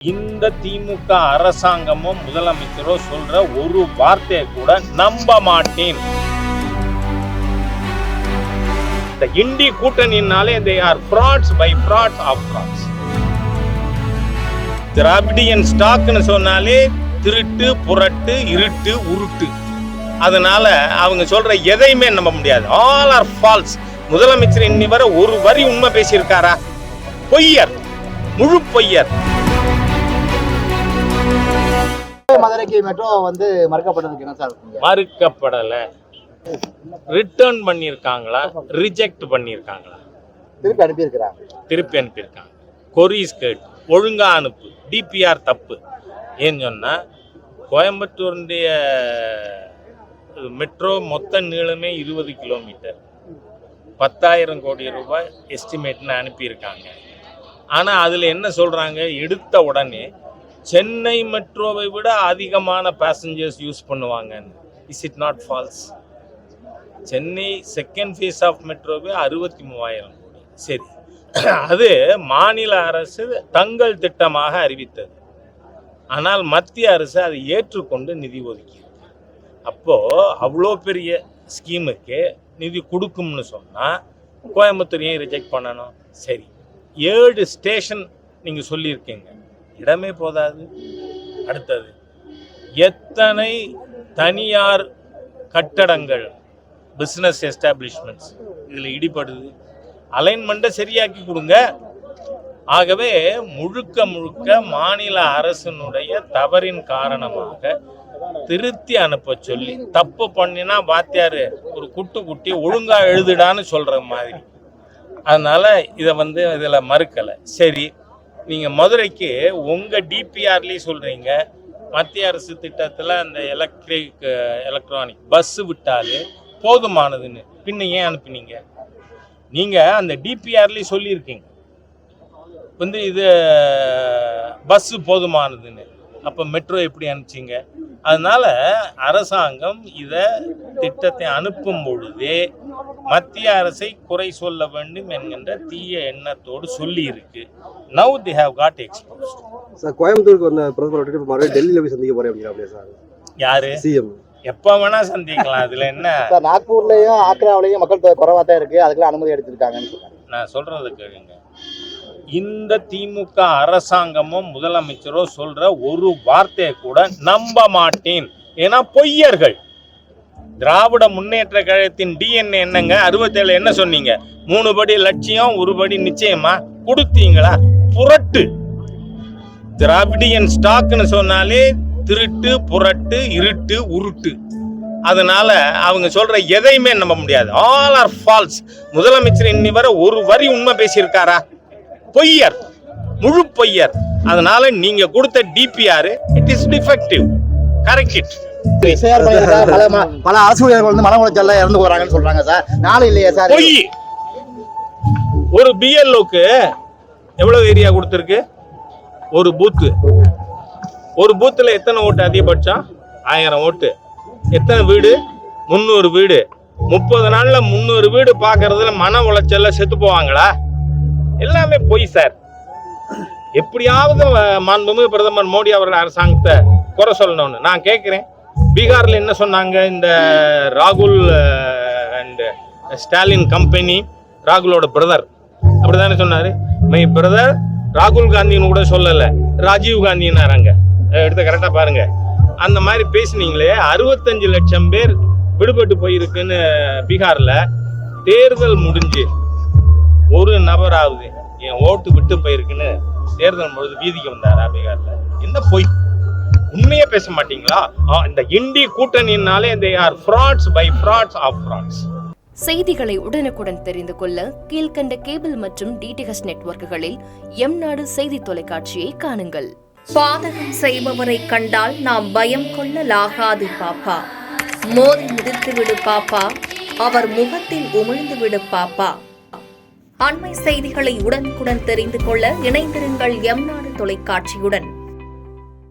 இந்த திமுக அரசாங்கமும் முதலமைச்சரோ சொல்ற ஒரு வார்த்தையை கூட நம்ப மாட்டேன். இந்த இண்டி கூட்டணினாலே they are frauds by frauds of frauds. Dravidian ஸ்டாக்னு சொன்னாலே திருட்டு, புரட்டு, இருட்டு, உருட்டு. அதனால அவங்க சொல்ற எதையுமே நம்ப முடியாது. All or false. முதலமைச்சர் இன்னி வரை ஒரு வரி உண்மை பேசியிருக்காரா? பொய்யர், முழு பொய்யர். மதுரைக்கு மெட்ரோ வந்து மறுக்கப்பட்டதுக்கு என்ன சார்? மறுக்கப்படல, ரிட்டர்ன் பண்ணியிருக்காங்களா, ரிஜெக்ட் பண்ணியிருக்காங்களா? திருப்பி அனுப்பியிருக்காங்க. கொரிஸ் கேட் ஒழுங்கா அனுப்பு, டிபிஆர் தப்பு. ஏன்னு சொன்னா கோயம்புத்தூருடைய மெட்ரோ மொத்த நீளமே 20 கிலோமீட்டர், 10,000 கோடி ரூபாய் எஸ்டிமேட்னு அனுப்பியிருக்காங்க. ஆனால் அதில் என்ன சொல்கிறாங்க, எடுத்த உடனே சென்னை மெட்ரோவை விட அதிகமான பேசஞ்சர்ஸ் யூஸ் பண்ணுவாங்கன்னு. Is it not false? Chennai second phase of மெட்ரோவே 63,000 கோடி. சரி, அது மாநில அரசு தங்கள் திட்டமாக அறிவித்தது. ஆனால் மத்திய அரசு அதை ஏற்றுக்கொண்டு நிதி ஒதுக்கியிருக்கு. அப்போது அவ்வளோ பெரிய ஸ்கீமுக்கு நிதி கொடுக்கும்னு சொன்னால் கோயம்புத்தூர் ஏன் ரிஜெக்ட் பண்ணணும்? சரி, 7 ஸ்டேஷன் நீங்கள் சொல்லியிருக்கீங்க, இடமே போதாது. அடுத்தது எத்தனை தனியார் கட்டடங்கள், பிஸ்னஸ் எஸ்டாப்ளிஷ்மெண்ட்ஸ் இதில் இடிபடுது. அலைன்மெண்ட்டை சரியாக்கி கொடுங்க. ஆகவே முழுக்க முழுக்க மாநில அரசினுடைய தவறின் காரணமாக திருத்தி அனுப்ப சொல்லி, தப்பு பண்ணினா வாத்தியார் ஒரு குட்டி ஒழுங்காக எழுதுடான்னு சொல்கிற மாதிரி. அதனால் இதை இதில் மறுக்கலை. சரி, நீங்கள் மதுரைக்கு உங்கள் டிபிஆர்லேயே சொல்கிறீங்க மத்திய அரசு திட்டத்தில் அந்த எலக்ட்ரானிக் பஸ்ஸு விட்டாலே போதுமானதுன்னு. பின்ன ஏன் அனுப்புனீங்க? நீங்கள் அந்த டிபிஆர்லேயே சொல்லியிருக்கீங்க இது பஸ்ஸு போதுமானதுன்னு. அப்போ மெட்ரோ எப்படி அனுப்பிச்சிங்க? அதனால் அரசாங்கம் இதை திட்டத்தை அனுப்பும் பொழுதே மத்திய அரசை குறை சொல்ல வேண்டும் என்கின்ற தீய எண்ணத்தோடு சொல்லி இருக்கு. Now they have got exposed. Sir, கோயம்புத்தூருக்கு வந்த பிரதமர் விட்டு மறுபடியும் டெல்லியில் போய் சந்திக்க போறேன் அப்படிங்கிற சார். யாரு? சிஎம். எப்போ வேணா சந்திக்கலாம். அதுல என்ன? சார், நாக்பூர்லயும் ஆக்ராவிலையும் மக்கள் தொகை குறைவா தான் இருக்கு, அதுக்கெல்லாம் அனுமதி எடுத்திருக்காங்கன்னு சொல்றாங்க. நான் சொல்றது கேளுங்க. இந்த திமுக அரசாங்கமும் முதலமைச்சரோ சொல்ற ஒரு வார்த்தையை கூட நம்ப மாட்டேன். ஏன்னா பொய்யர்கள். திராவிட முன்னேற்ற கழகத்தின் டிஎன்ஏ என்னங்க? 67 என்ன சொன்னீங்க? 3 படி லட்சியம், 1 படி நிச்சயமா கொடுத்தீங்களா? புரட்டு. திராவிடியன் ஸ்டாக்னு சொன்னாலே திருட்டு, புரட்டு, இருட்டு, உருட்டு. அதனால அவங்க சொல்ற எதையுமே நம்ப முடியாது. All or false. முதலமைச்சர் இன்னி வரை ஒரு வரி உண்மை பேசியிருக்காரா? பொய்யர், முழு பொய்யர். அதனால நீங்க கொடுத்த DPR it is defective. Correct it. பல அரசு ஊழியர்கள் மன உளைச்சல்ல இறந்து போறாங்கன்னு சொல்றாங்க சார். நாளை இல்லையா சார்? பொய். ஒரு பிஎல்ஓக்கு எவ்வளவு ஏரியா கொடுத்துருக்கு? ஒரு பூத்துல எத்தனை ஓட்டு அதிகபட்சம்? 1000 ஓட்டு. எத்தனை வீடு? 300 வீடு. 30 நாள்ல 300 வீடு பாக்குறதுல மன உளைச்சல்ல செத்து போவாங்களா? எல்லாமே பொய் சார். எப்படியாவது மாண்புமிகு பிரதமர் மோடி அவர்கள் அரசாங்கத்தை குறை சொல்லணும்னு நான் கேட்கிறேன். பீகார்ல என்ன சொன்னாங்க? இந்த ராகுல் அண்ட் ஸ்டாலின் கம்பெனி, ராகுலோட பிரதர் அப்படித்தானே சொன்னாரு. மை பிரதர் ராகுல் காந்தின்னு கூட சொல்லல, ராஜீவ் காந்தின்னாராங்க. எடுத்து கரெக்டா பாருங்க. அந்த மாதிரி பேசினீங்களே. 65 லட்சம் பேர் விடுபட்டு போயிருக்குன்னு பீகார்ல. தேர்தல் முடிஞ்சு ஒரு நபராவது என் ஓட்டு விட்டு போயிருக்குன்னு தேர்தல் பொழுது வீதிக்கு வந்தாரா பீகார்ல? என்ன பொய்? உண்மையே பேச மாட்டீங்களா? இந்த இண்டி கூட்டணினாலே they are frauds by frauds of frauds. செய்திகளை உடனுக்குடன் தெரிந்து கொள்ள கீழ்கண்ட கேபிள் மற்றும் டிடிஹெச் நெட்வொர்க்குகளில் எம்நாடு செய்தி தொலைக்காட்சியை காணுங்கள். பாதகம் செய்பவரை கண்டால் நாம் பயம் கொள்ளலாகாது பாப்பா. மோதி மிதித்து விடு பாப்பா, அவர் முகத்தில் உமிழ்ந்து விடு பாப்பா. அண்மை செய்திகளை உடனுக்குடன் தெரிந்து கொள்ள இணைந்திருங்கள் எம்நாடு தொலைக்காட்சியுடன்.